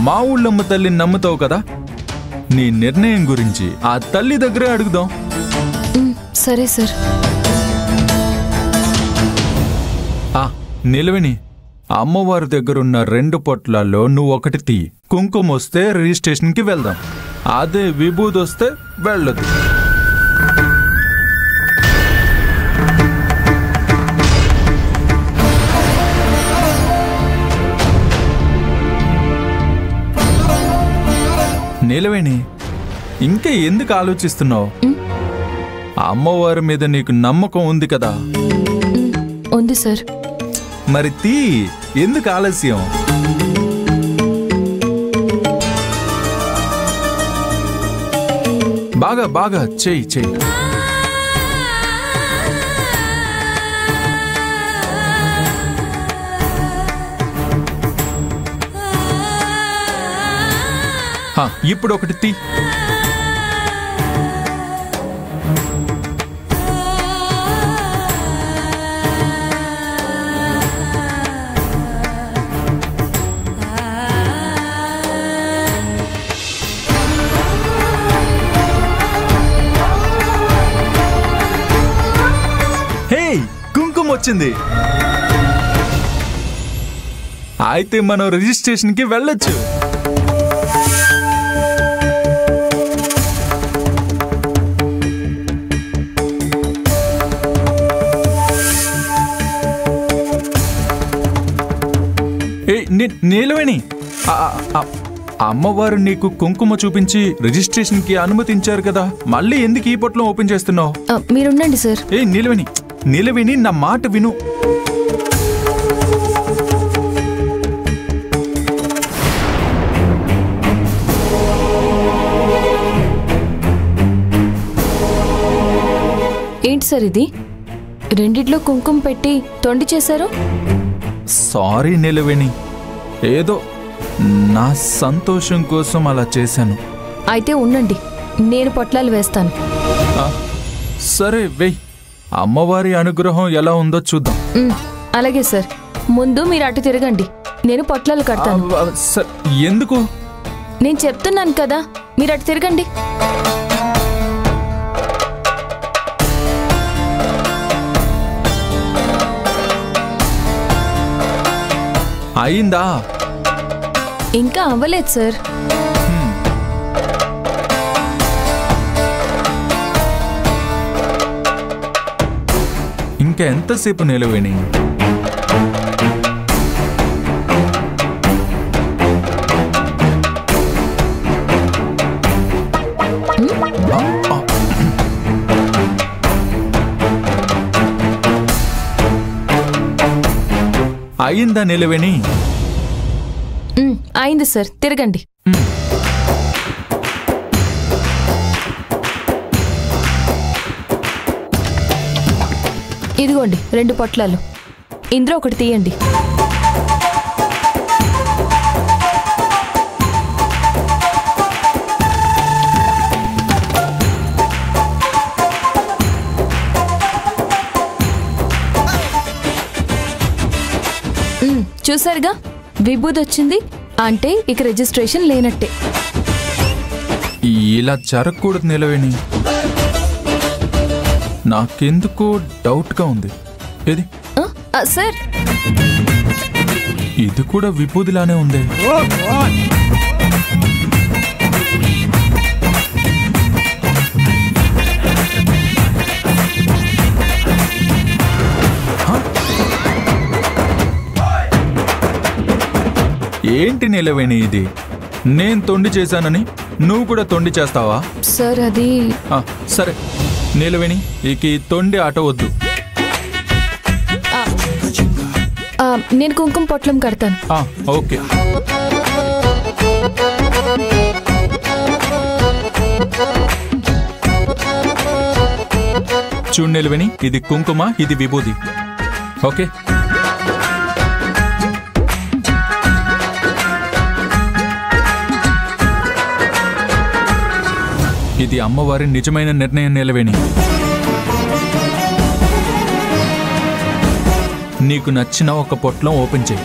మా ఊళ్ళమ్మ తల్లిని నమ్ముతావు కదా, నీ నిర్ణయం గురించి ఆ తల్లి దగ్గరే అడుగుదాం. సరే సార్. నిలవిని, అమ్మవారి దగ్గరున్న 2 పొట్లాల్లో నువ్వు ఒకటి తీ. కుంకుమ వస్తే రిజిస్ట్రేషన్కి వెళ్దాం, అదే విభూది వస్తే వెళ్ళదు. నిలవేణి, ఇంకా ఎందుకు ఆలోచిస్తున్నావు? అమ్మవారి మీద నీకు నమ్మకం ఉంది కదా? ఉంది సార్. మరి తీ, ఎందుకు ఆలస్యం? బాగా బాగా చెయ్యి చెయ్యి. ఇప్పుడు ఒకటి తీ. హే, కుంకుమ వచ్చింది. అయితే మనం రిజిస్ట్రేషన్కి వెళ్ళొచ్చు. నీలవేణి, అమ్మవారు నీకు కుంకుమ చూపించి రిజిస్ట్రేషన్కి అనుమతించారు కదా, మళ్ళీ ఎందుకు ఈ పొట్లం ఓపెన్ చేస్తున్నావు? మీరుండండి సార్. నీలవేణి, నా మాట విను. ఏంటి సార్ ఇది? రెండిట్లో కుంకుమ పెట్టి తొండి చేశారు? సారీ నిలవేణి, ఏదో నా సంతోషం కోసం అలా చేశాను. అయితే ఉండండి, నేను పొట్లాలు వేస్తాను. సరే వెయ్, అమ్మవారి అనుగ్రహం ఎలా ఉందో చూద్దాం. అలాగే సార్. ముందు మీరు అటు తిరగండి, నేను పొట్లాలు కడతాను. ఎందుకు? నేను చెప్తున్నాను కదా, మీరు అటు తిరగండి. అయిందా? ఇంకా అవ్వలేదు సార్. ఇంకా ఎంతసేపు నిలవేణి? అయిందా నిలవేణి? అయింది సార్, తిరగండి. ఇదిగోండి 2 పొట్లాలు, ఇందులో ఒకటి తీయండి. చూసారుగా, విభూది వచ్చింది అంటే ఇక రిజిస్ట్రేషన్ లేనట్టే. ఇలా జరగకూడదు నిలవేణి, నాకెందుకో డౌట్గా ఉంది. ఏది సార్? ఇది కూడా విభూదిలానే ఉంది. ఏంటి నిలవేణి ఇది? నేను తొండి చేశానని నువ్వు కూడా తొండి చేస్తావా? సార్ అది సరే నిలవేణి, ఇక తొండి ఆట వద్దు. నేను కుంకుమ పొట్లం కడతాను. ఓకే. చూడు నిలవేణి, ఇది కుంకుమ, ఇది విభూది. ఓకే. ఇది అమ్మవారి నిజమైన నిర్ణయం నిలవేణి. నీకు నచ్చిన ఒక పొట్లం ఓపెన్ చేయి.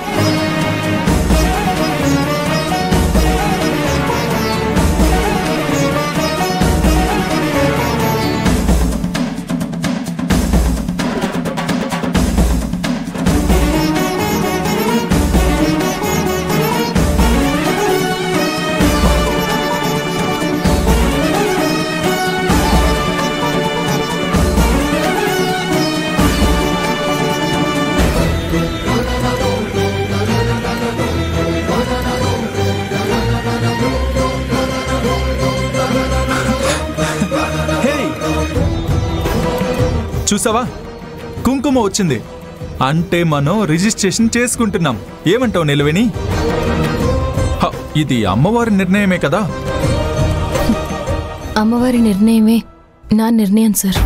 చూసావా, కుంకుమ వచ్చింది అంటే మనం రిజిస్ట్రేషన్ చేసుకుంటున్నాం. ఏమంటావు నిలవేణి? ఇది అమ్మవారి నిర్ణయమే కదా. అమ్మవారి నిర్ణయమే నా నిర్ణయం సార్.